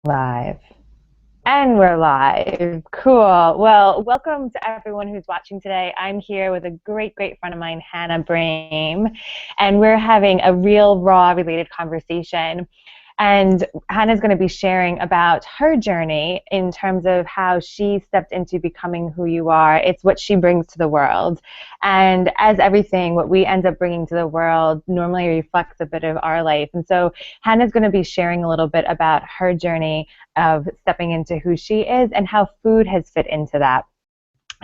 Live. And we're live. Cool. Well, welcome to everyone who's watching today. I'm here with a great friend of mine, Hannah Braime, and we're having a real raw related conversation. And Hannah's going to be sharing about her journey in terms of how she stepped into becoming who you are. It's what she brings to the world. And as everything, what we end up bringing to the world normally reflects a bit of our life. And so Hannah's going to be sharing a little bit about her journey of stepping into who she is and how food has fit into that.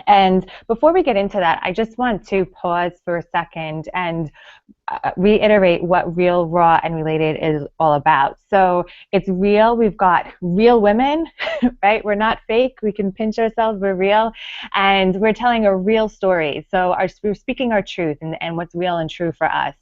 And before we get into that, I just want to pause for a second and reiterate what real, raw, and related is all about. So it's real. We've got real women, right? We're not fake. We can pinch ourselves. We're real. And we're telling a real story. So we're speaking our truth and what's real and true for us.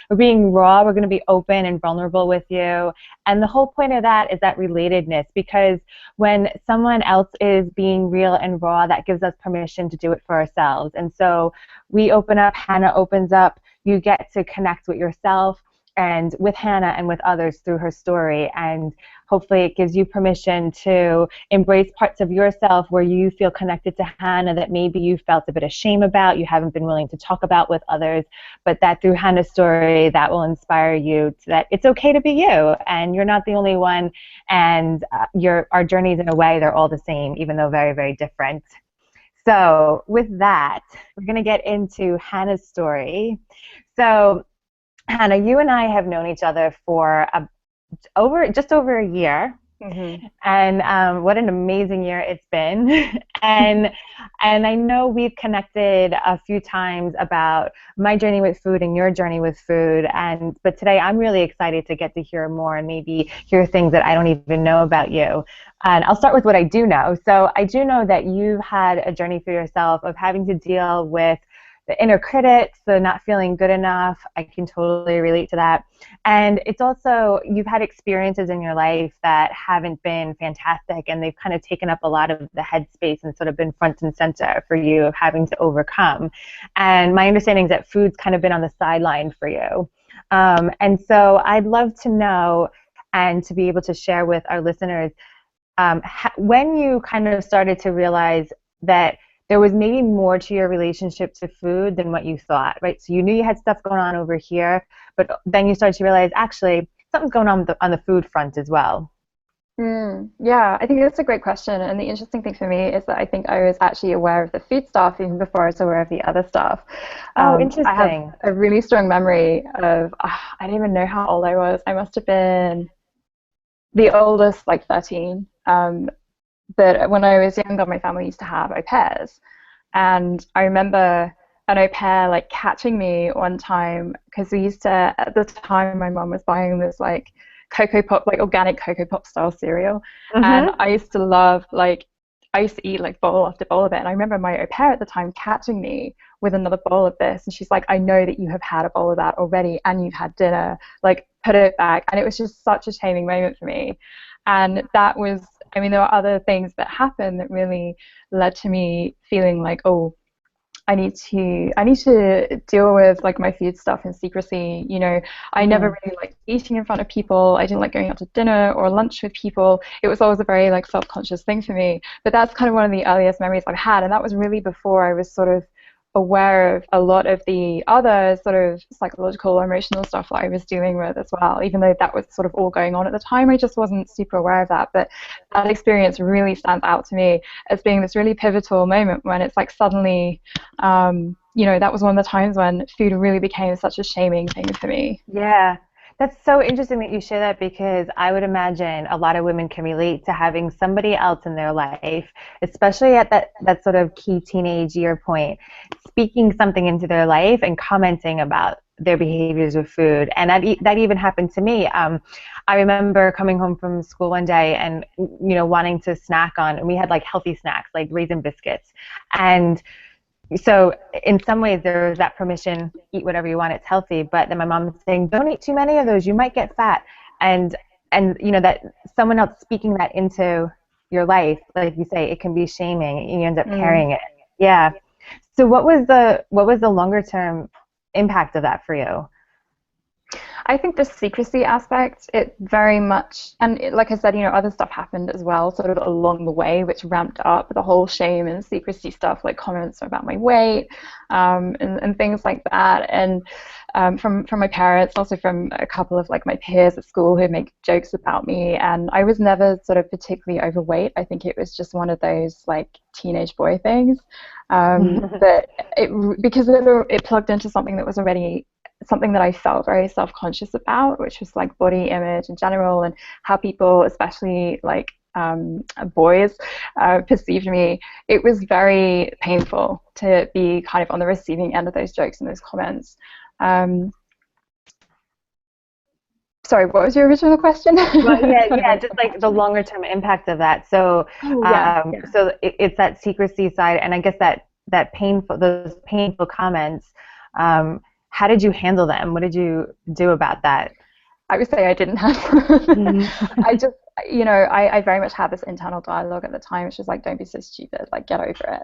We're being raw. We're going to be open and vulnerable with you. And the whole point of that is that relatedness, because when someone else is being real and raw, that gives us permission to do it for ourselves. And so we open up, Hannah opens up, you get to connect with yourself and with Hannah and with others through her story. And hopefully it gives you permission to embrace parts of yourself where you feel connected to Hannah that maybe you felt a bit of shame about, you haven't been willing to talk about with others, but that through Hannah's story, that will inspire you to that it's okay to be you, and you're not the only one, and our journeys in a way, they're all the same, even though very different. So with that, we're going to get into Hannah's story. So Hannah, you and I have known each other for just over a year. Mm-hmm. And what an amazing year it's been. and I know we've connected a few times about my journey with food and your journey with food. But today I'm really excited to get to hear more and maybe hear things that I don't even know about you. And I'll start with what I do know. So I do know that you've had a journey for yourself of having to deal with the inner critics, the not feeling good enough. I can totally relate to that. And it's also, you've had experiences in your life that haven't been fantastic, and they've kind of taken up a lot of the headspace and sort of been front and center for you of having to overcome. And my understanding is that food's kind of been on the sideline for you. And so I'd love to know and to be able to share with our listeners when you kind of started to realize that there was maybe more to your relationship to food than what you thought, right? So you knew you had stuff going on over here, but then you started to realize, actually, something's going on the food front as well. Yeah, I think that's a great question. And the interesting thing for me is that I think I was actually aware of the food stuff even before I was aware of the other stuff. Oh, I have interesting. a really strong memory of, I don't even know how old I was. I must have been the oldest, like 13. But when I was younger, my family used to have au pairs. And I remember an au pair like catching me one time because we used to, at the time, my mom was buying this like Cocoa Pop, like organic Cocoa Pop style cereal. And Mm-hmm. I used to love, like, I used to eat like bowl after bowl of it. And I remember my au pair at the time catching me with another bowl of this. And she's like, I know that you have had a bowl of that already and you've had dinner. Like, put it back. And it was just such a shaming moment for me. And that was, I mean, there were other things that happened that really led to me feeling like, oh, I need to deal with like my food stuff in secrecy. I never really liked eating in front of people. I didn't like going out to dinner or lunch with people. It was always a very like self-conscious thing for me. But that's kind of one of the earliest memories I've had, and that was really before I was sort of aware of a lot of the other sort of psychological or emotional stuff that I was dealing with as well. Even though that was sort of all going on at the time, I just wasn't super aware of that. But that experience really stands out to me as being this really pivotal moment when it's like suddenly, that was one of the times when food really became such a shaming thing for me. Yeah, that's so interesting that you share that, because I would imagine a lot of women can relate to having somebody else in their life, especially at that sort of key teenage year point, speaking something into their life and commenting about their behaviors with food. And that even happened to me. I remember coming home from school one day and wanting to snack on, and we had like healthy snacks like raisin biscuits, and so in some ways there was that permission, eat whatever you want, it's healthy, but then my mom was saying, don't eat too many of those, you might get fat. And that someone else speaking that into your life, like you say, it can be shaming, and you end up Mm. carrying it. Yeah. So what was the longer term impact of that for you? I think the secrecy aspect, it very much, and like I said, other stuff happened as well, sort of along the way, which ramped up the whole shame and secrecy stuff, like comments about my weight, and things like that. And from my parents, also from a couple of like my peers at school who make jokes about me. And I was never sort of particularly overweight. I think it was just one of those like teenage boy things. But because it plugged into something that was already something that I felt very self-conscious about, which was like body image in general and how people, especially like boys, perceived me. It was very painful to be kind of on the receiving end of those jokes and those comments. Sorry, what was your original question? Well, yeah, Kind of yeah, went just from like the tangent. longer term impact of that. So, Oh yeah, yeah. it's that secrecy side, and I guess that painful, those painful comments. Um, how did you handle them? What did you do about that? I would say I didn't have. I just, I very much had this internal dialogue at the time, which was like, don't be so stupid, like get over it.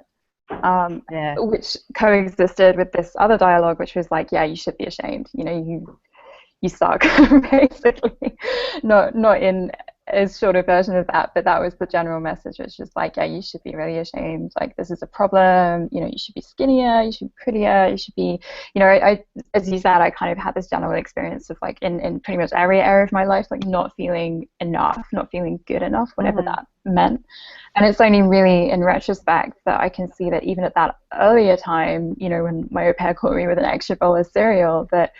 Yeah. Which coexisted with this other dialogue, which was like, yeah, you should be ashamed. You suck, basically. Not in as short a version of that, but that was the general message. It's just like, yeah, you should be really ashamed. Like, this is a problem. You should be skinnier. You should be prettier. You should be, as you said, I kind of had this general experience of like in pretty much every area of my life, like not feeling enough, not feeling good enough, whatever Hmm. that meant. And it's only really in retrospect that I can see that even at that earlier time, when my au pair caught me with an extra bowl of cereal, that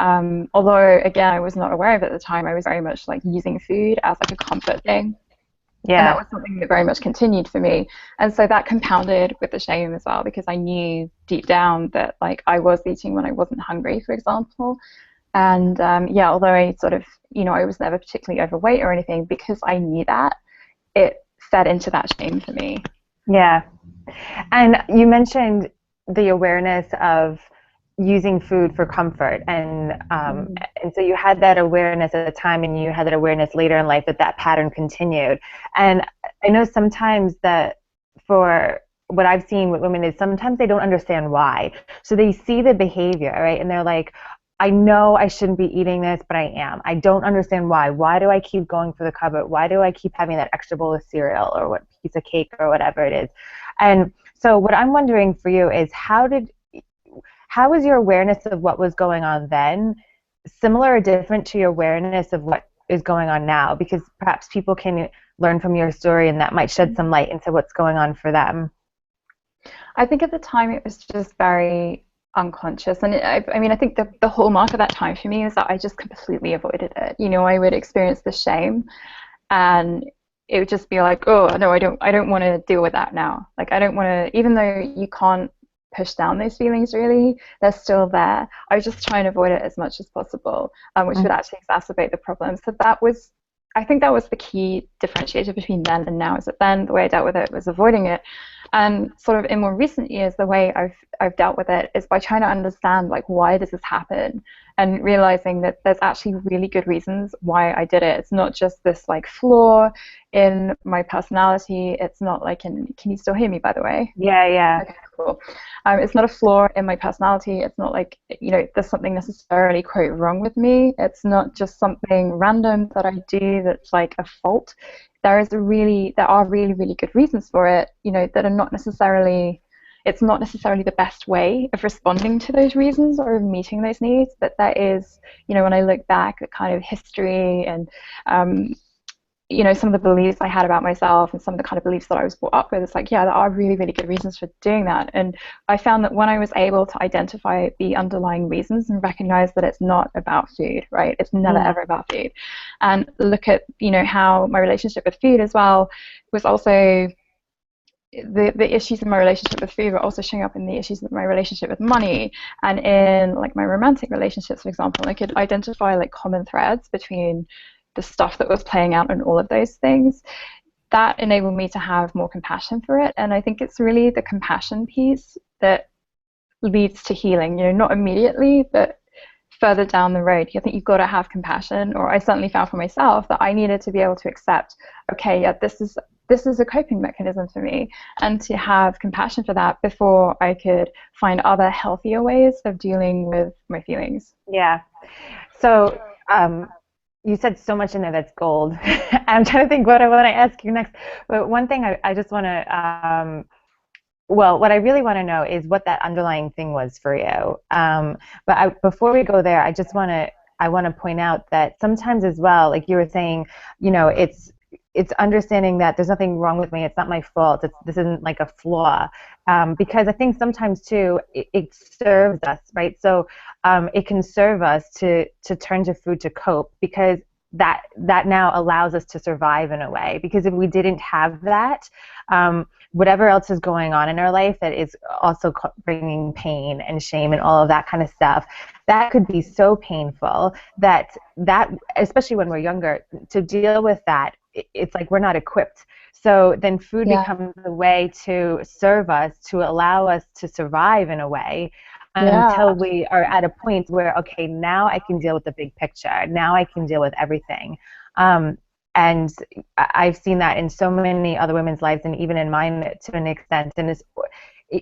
although again I was not aware of it at the time, I was very much like using food as like a comfort thing, and that Yeah. was something that very much continued for me. And so that compounded with the shame as well, because I knew deep down that like I was eating when I wasn't hungry, for example. And yeah, although I sort of, I was never particularly overweight or anything, because I knew that, it fed into that shame for me. Yeah. And you mentioned the awareness of using food for comfort, Mm. and so you had that awareness at the time, and you had that awareness later in life that that pattern continued. And I know sometimes that for what I've seen with women is sometimes they don't understand why. So they see the behavior, right? And they're like, I know I shouldn't be eating this, but I am. I don't understand why. Why do I keep going for the cupboard? Why do I keep having that extra bowl of cereal or what piece of cake or whatever it is? And so what I'm wondering for you is how was your awareness of what was going on then similar or different to your awareness of what is going on now? Because perhaps people can learn from your story and that might shed some light into what's going on for them. I think at the time it was just very unconscious. And I mean, I think the hallmark of that time for me is that I just completely avoided it. I would experience the shame, and it would just be like, oh, no, I don't want to deal with that now. Like, I don't want to, even though you can't push down those feelings really, they're still there. I was just trying to avoid it as much as possible, which would actually exacerbate the problem. So I think that was the key differentiator between then and now, is that then the way I dealt with it was avoiding it. And sort of in more recent years, the way I've dealt with it is by trying to understand like, why does this happen, and realizing that there's actually really good reasons why I did it. It's not just this like flaw in my personality. It's not like can you still hear me, by the way? Yeah, yeah. Okay, cool. It's not a flaw in my personality. It's not like, there's something necessarily quite wrong with me. It's not just something random that I do that's like a fault. There are really, really good reasons for it, that are not necessarily, it's not necessarily the best way of responding to those reasons or of meeting those needs, but that is, when I look back at kind of history and some of the beliefs I had about myself and some of the kind of beliefs that I was brought up with, it's like, yeah, there are really, really good reasons for doing that. And I found that when I was able to identify the underlying reasons and recognize that it's not about food, right? It's never Mm. ever about food. And look at, how my relationship with food as well was also the issues in my relationship with food were also showing up in the issues in my relationship with money, and in like my romantic relationships, for example. I could identify like common threads between the stuff that was playing out in all of those things. That enabled me to have more compassion for it. And I think it's really the compassion piece that leads to healing, not immediately, but further down the road. I think you've got to have compassion, or I certainly found for myself that I needed to be able to accept, okay, yeah, this is a coping mechanism for me, and to have compassion for that before I could find other healthier ways of dealing with my feelings. Yeah. So, you said so much in there that's gold. I'm trying to think what I want to ask you next. But one thing I just want to, well, what I really want to know is what that underlying thing was for you. Before we go there, I want to point out that sometimes as well, like you were saying, it's understanding that there's nothing wrong with me. It's not my fault. This isn't like a flaw. Because I think sometimes too, it serves us, right? So it can serve us to turn to food to cope because that now allows us to survive in a way. Because if we didn't have that, whatever else is going on in our life that is also bringing pain and shame and all of that kind of stuff, that could be so painful that especially when we're younger, to deal with that, it's like we're not equipped. So then food Yeah, becomes a way to serve us, to allow us to survive in a way yeah, until we are at a point where, okay, now I can deal with the big picture. Now I can deal with everything. Um, and I've seen that in so many other women's lives and even in mine to an extent.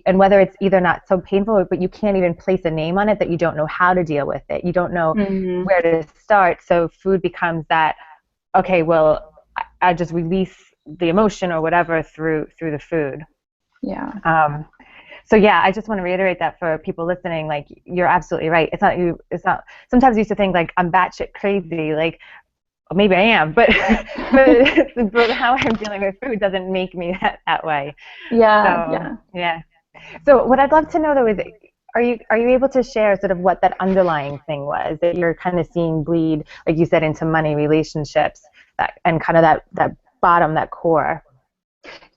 And whether it's either not so painful, but you can't even place a name on it, that you don't know how to deal with it. You don't know hmm, where to start. So food becomes that, okay, well, I just release the emotion or whatever through the food. yeah, Um, so yeah, I just want to reiterate that for people listening, like you're absolutely right. It's not, sometimes I used to think like I'm batshit crazy, like well, maybe I am, but, but how I'm dealing with food doesn't make me that way. yeah, So yeah. yeah. So what I'd love to know though is, are you able to share sort of what that underlying thing was that you're kind of seeing bleed, like you said, into money, relationships, that and kind of that bottom, that core.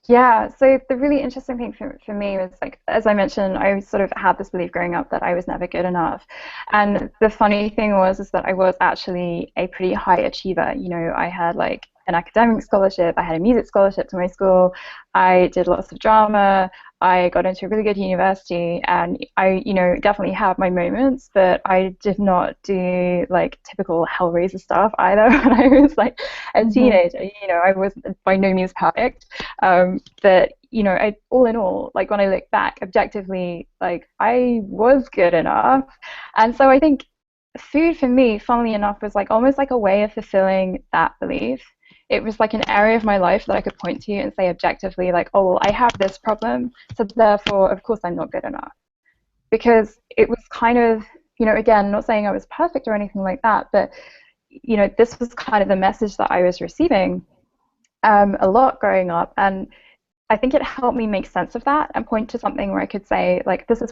Yeah, so the really interesting thing for me was like, as I mentioned, I sort of had this belief growing up that I was never good enough. And the funny thing was is that I was actually a pretty high achiever. You know, I had like an academic scholarship, I had a music scholarship to my school, I did lots of drama, I got into a really good university, and I, definitely had my moments, but I did not do like typical Hellraiser stuff either when I was like a Hmm. teenager. You know, I was by no means perfect. But all in all, like when I look back objectively, like I was good enough, and so I think food for me, funnily enough, was like almost like a way of fulfilling that belief. It was like an area of my life that I could point to and say objectively, like, oh, well, I have this problem, so therefore, of course, I'm not good enough. Because it was kind of, again, not saying I was perfect or anything like that, but this was kind of the message that I was receiving a lot growing up, and I think it helped me make sense of that and point to something where I could say, like, this is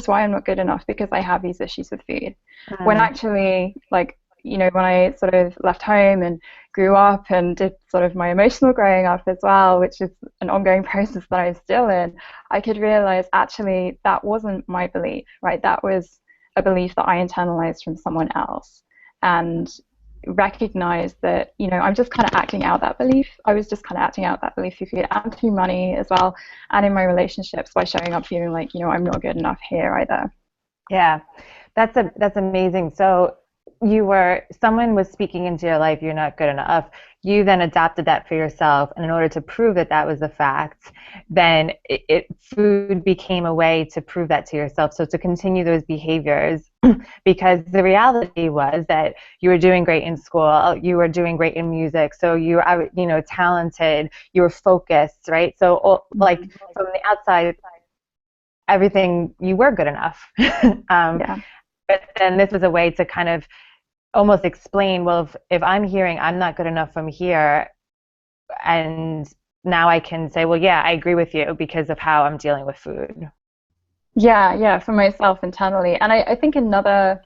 why I'm not good enough because I have these issues with food. When Mm. actually, like, when I sort of left home and grew up and did sort of my emotional growing up as well, which is an ongoing process that I'm still in, I could realize actually that wasn't my belief, right? That was a belief that I internalized from someone else. And recognize that I'm just kind of acting out that belief. I was just kind of acting out that belief through food and through money as well, and in my relationships by showing up feeling like I'm not good enough here either. Yeah, that's amazing. So someone was speaking into your life, you're not good enough. You then adopted that for yourself, and in order to prove that that was a fact, then food became a way to prove that to yourself. So to continue those behaviors, because the reality was that you were doing great in school, you were doing great in music, so you were, talented, you were focused, right? So like Mm-hmm. from the outside, everything, you were good enough. um, Yeah. but then this was a way to kind of almost explain, well, if I'm hearing I'm not good enough from here, and now I can say, well, yeah, I agree with you because of how I'm dealing with food. Yeah, yeah, for myself internally. And I think another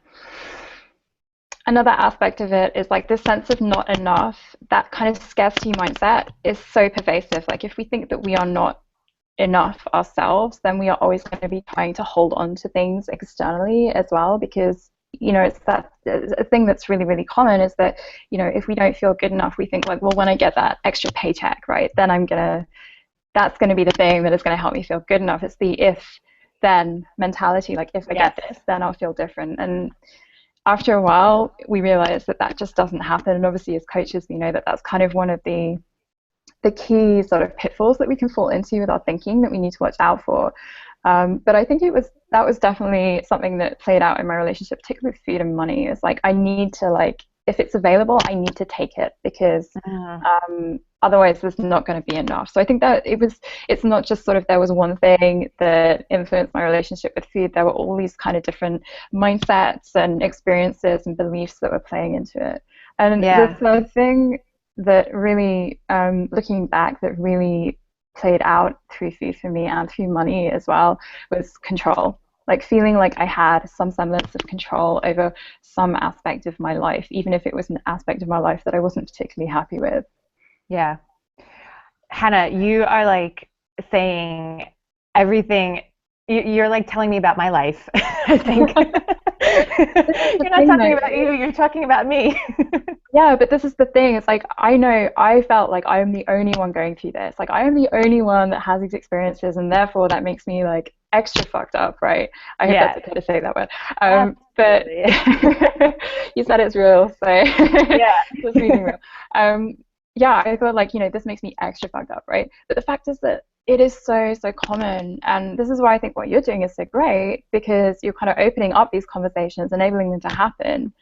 aspect of it is like this sense of not enough, that kind of scarcity mindset is so pervasive. Like if we think that we are not enough ourselves, then we are always going to be trying to hold on to things externally as well, because it's that a thing that's really, really common is that if we don't feel good enough, we think like, well, when I get that extra paycheck, right, then that's going to be the thing that is going to help me feel good enough. It's the if then mentality, like if I Yes. get this, then I'll feel different. And after a while, we realize that that just doesn't happen. And obviously, as coaches, we know that that's kind of one of the key sort of pitfalls that we can fall into with our thinking that we need to watch out for. But I think that was definitely something that played out in my relationship, particularly with food and money. Is like I need to like if it's available, I need to take it because Mm. otherwise there's not going to be enough. So I think that it's not just sort of there was one thing that influenced my relationship with food. There were all these kind of different mindsets and experiences and beliefs that were playing into it. And the Yeah. third thing that really, looking back, that really played out through food for me and through money as well was control. Like feeling like I had some semblance of control over some aspect of my life, even if it was an aspect of my life that I wasn't particularly happy with. Yeah. Hannah, you are like saying everything. You're like telling me about my life, I think. This is the You're not thing talking though. about you, you're talking about me. Yeah, but this is the thing. It's like I know I felt like I am the only one going through this. Like I am the only one that has these experiences, and therefore that makes me like extra fucked up, right? I hope that's Yeah, okay to say that word. But absolutely. you said it's real, so Yeah. just being real. Um, yeah, I thought like this makes me extra fucked up, right? But the fact is that it is so common, and this is why I think what you're doing is so great because you're kind of opening up these conversations, enabling them to happen,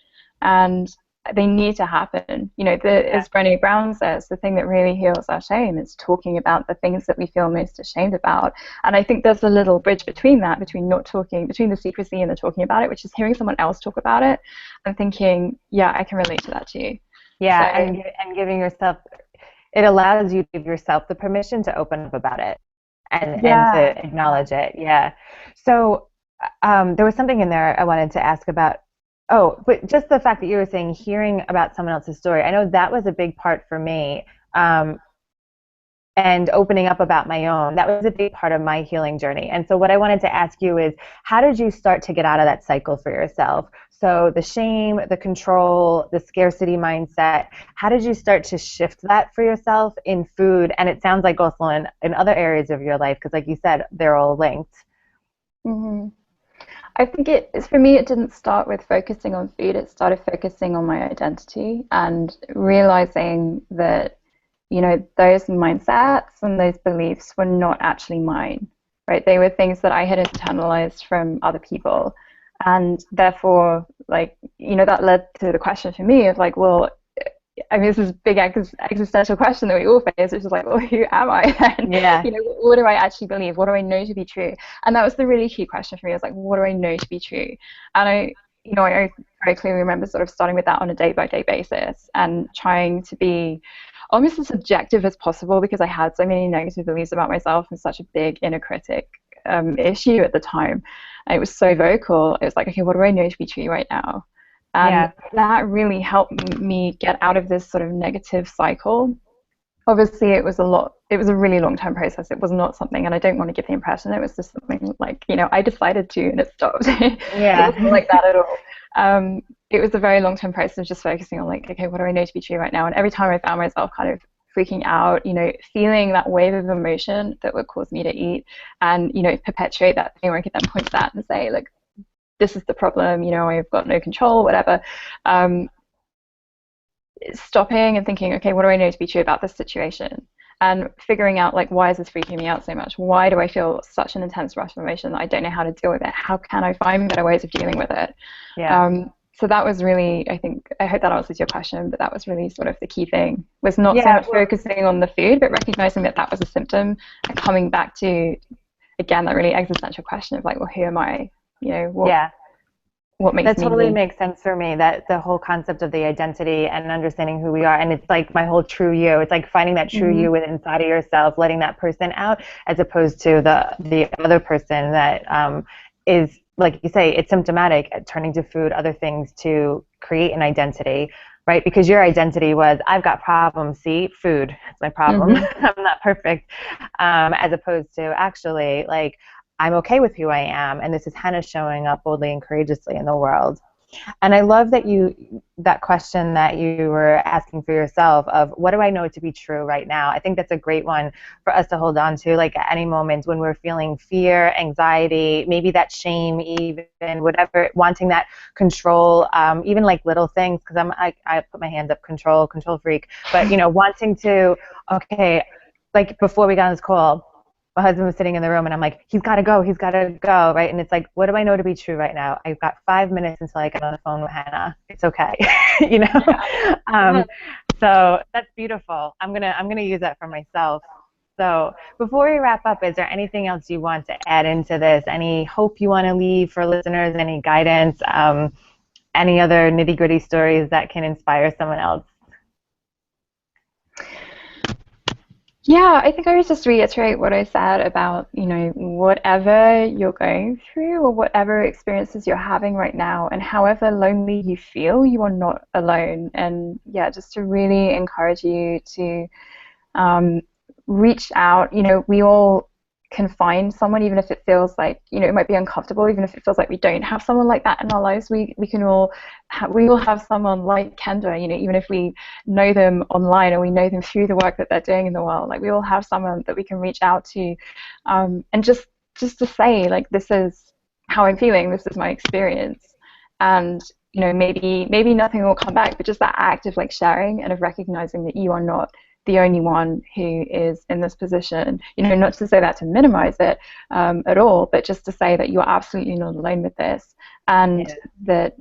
and they need to happen. As Brené Brown says, the thing that really heals our shame is talking about the things that we feel most ashamed about. And I think there's a little bridge between that, between not talking, between the secrecy and the talking about it, which is hearing someone else talk about it and thinking, yeah, I can relate to that too. So, Yeah, and giving yourself, it allows you to give yourself the permission to open up about it and to yeah. acknowledge it. Yeah. So there was something in there I wanted to ask about. Oh, but just the fact that you were saying hearing about someone else's story, I know that was a big part for me. And opening up about my own, that was a big part of my healing journey. And so what I wanted to ask you is, how did you start to get out of that cycle for yourself? So the shame, the control, the scarcity mindset, how did you start to shift that for yourself in food? And it sounds like also in other areas of your life, because like you said, they're all linked. hmm I think it's for me, it didn't start with focusing on food. It started focusing on my identity and realizing that those mindsets and those beliefs were not actually mine, right? They were things that I had internalized from other people. And therefore, like, that led to the question for me of like, well, I mean, this is a big existential question that we all face, which is like, well, who am I then? Yeah. What do I actually believe? What do I know to be true? And that was the really key question for me. I was like, what do I know to be true? And I very clearly remember sort of starting with that on a day-by-day basis and trying to be almost as objective as possible because I had so many negative beliefs about myself and such a big inner critic issue at the time. And it was so vocal. It was like, okay, what do I know to be true right now? And Yeah. that really helped me get out of this sort of negative cycle. Obviously, it was a really long term process. It was not something, and I don't want to give the impression it was just something like, I decided to and it stopped. It wasn't Yeah. like that at all. It was a very long term process of just focusing on like, okay, what do I know to be true right now? And every time I found myself kind of freaking out, feeling that wave of emotion that would cause me to eat and, perpetuate that thing where I could then point to that and say, like, this is the problem, I've got no control, whatever. Stopping and thinking, okay, what do I know to be true about this situation? And figuring out, like, why is this freaking me out so much? Why do I feel such an intense rush of emotion that I don't know how to deal with it? How can I find better ways of dealing with it? Yeah. So that was really, I hope that answers your question, but that was really sort of the key thing, was not so Yeah. much focusing on the food, but recognizing that that was a symptom and coming back to, again, that really existential question of like, well, who am I? Yeah. What makes That me totally me? makes sense for me, that the whole concept of the identity and understanding who we are. And it's like my whole true you. It's like finding that true Mm-hmm. you within inside of yourself, letting that person out, as opposed to the other person that is, like you say, it's symptomatic at turning to food, other things to create an identity, right? Because your identity was, I've got problems, see, food, it's my problem. Mm-hmm. I'm not perfect. As opposed to actually, like, I'm okay with who I am, and this is Hannah showing up boldly and courageously in the world. And I love that question that you were asking for yourself of, what do I know to be true right now? I think that's a great one for us to hold on to, like at any moment when we're feeling fear, anxiety, maybe that shame, even whatever, wanting that control, even like little things, because I put my hands up, control freak, but wanting to, okay, like before we got on this call, my husband was sitting in the room and I'm like, he's got to go, right? And it's like, what do I know to be true right now? I've got 5 minutes until I get on the phone with Hannah. It's okay, you know. Yeah. So that's beautiful. I'm gonna use that for myself. So before we wrap up, is there anything else you want to add into this? Any hope you want to leave for listeners? Any guidance? Any other nitty gritty stories that can inspire someone else? Yeah, I think I would just reiterate what I said about, whatever you're going through or whatever experiences you're having right now, and however lonely you feel, you are not alone. And yeah, just to really encourage you to um, reach out. We all can find someone, even if it feels like, it might be uncomfortable, even if it feels like we don't have someone like that in our lives. We can all we all have someone like Kendra, even if we know them online or we know them through the work that they're doing in the world. Like, we all have someone that we can reach out to, and just to say, like, this is how I'm feeling, this is my experience. And maybe nothing will come back, but just that act of like sharing and of recognizing that you are not the only one who is in this position. Not to say that to minimize it at all, but just to say that you are absolutely not alone with this, and Yeah. that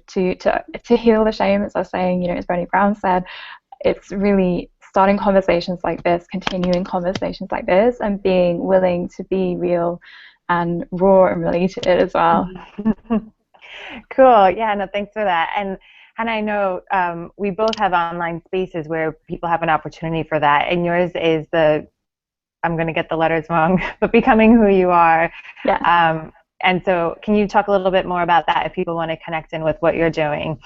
to heal the shame, as I was saying, as Brené Brown said, it's really starting conversations like this, continuing conversations like this, and being willing to be real and raw and related as well. Cool. Yeah, no, thanks for that. And I know we both have online spaces where people have an opportunity for that. And yours is I'm going to get the letters wrong, but becoming who you are. Yeah. And so can you talk a little bit more about that if people want to connect in with what you're doing?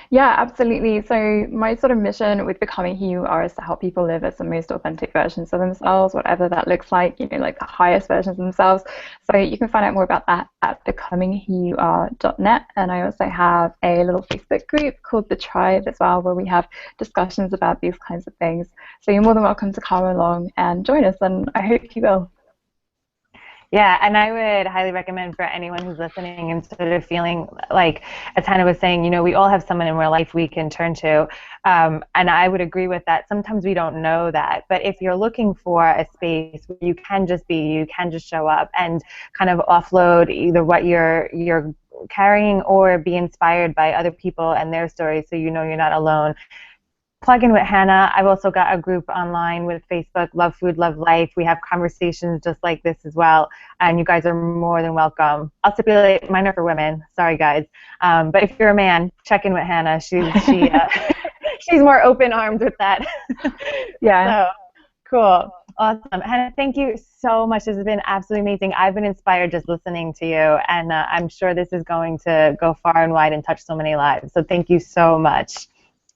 Yeah, absolutely. So my sort of mission with Becoming Who You Are is to help people live as the most authentic versions of themselves, whatever that looks like, like the highest versions of themselves. So you can find out more about that at becomingwhoyouare.net. And I also have a little Facebook group called The Tribe as well, where we have discussions about these kinds of things. So you're more than welcome to come along and join us, and I hope you will. Yeah, and I would highly recommend for anyone who's listening and sort of feeling like, as Hannah was saying, we all have someone in real life we can turn to. And I would agree with that. Sometimes we don't know that. But if you're looking for a space where you can just be, you can just show up and kind of offload either what you're carrying or be inspired by other people and their stories so you know you're not alone, plug in with Hannah. I've also got a group online with Facebook, Love Food, Love Life. We have conversations just like this as well, and you guys are more than welcome. I'll stipulate mine are for women. Sorry, guys. But if you're a man, check in with Hannah. She's more open armed with that. Yeah. So cool. Awesome. Hannah, thank you so much. This has been absolutely amazing. I've been inspired just listening to you, and I'm sure this is going to go far and wide and touch so many lives. So thank you so much.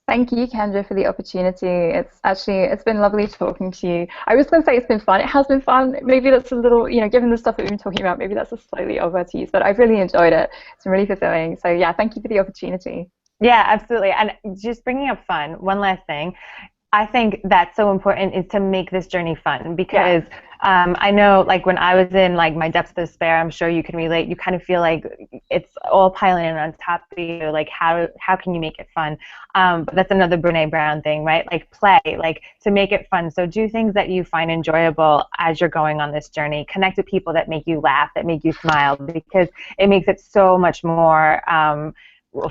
Thank you, Kendra, for the opportunity. It's been lovely talking to you. I was going to say it's been fun. It has been fun. Maybe that's a little, given the stuff that we've been talking about, maybe that's a slightly overused, but I've really enjoyed it. It's been really fulfilling. So yeah, thank you for the opportunity. Yeah, absolutely. And just bringing up fun, one last thing. I think that's so important is to make this journey fun Yeah. because I know like when I was in like my depths of despair, I'm sure you can relate. You kind of feel like it's all piling in on top of you. Like how can you make it fun? But that's another Brene Brown thing, right? Like play, like to make it fun. So do things that you find enjoyable as you're going on this journey. Connect with people that make you laugh, that make you smile, because it makes it so much more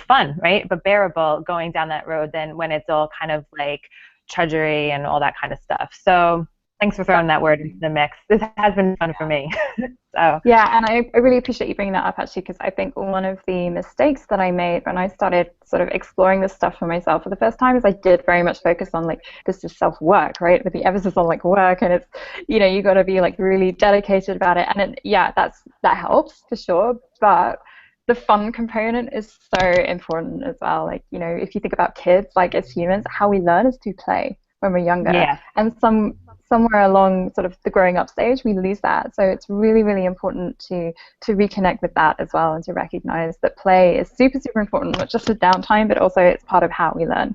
fun, right? But bearable going down that road than when it's all kind of like drudgery and all that kind of stuff. So thanks for throwing that word into the mix. This has been fun for me. So Yeah, and I really appreciate you bringing that up actually, because I think one of the mistakes that I made when I started sort of exploring this stuff for myself for the first time is I did very much focus on like this is self-work, right? With the emphasis on like work, and it's you got to be like really dedicated about it, and yeah, that helps for sure, but the fun component is so important as well. Like, if you think about kids, like as humans, how we learn is to play when we're younger. yeah, And somewhere along sort of the growing up stage, we lose that. So it's really, really important to reconnect with that as well, and to recognize that play is super, super important, not just a downtime, but also it's part of how we learn.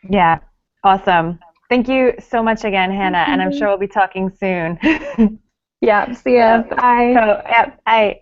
yeah, awesome. Thank you so much again, Thank Hannah, and I'm you. sure we'll be talking soon. Yeah, see ya. So, Bye. yeah, bye.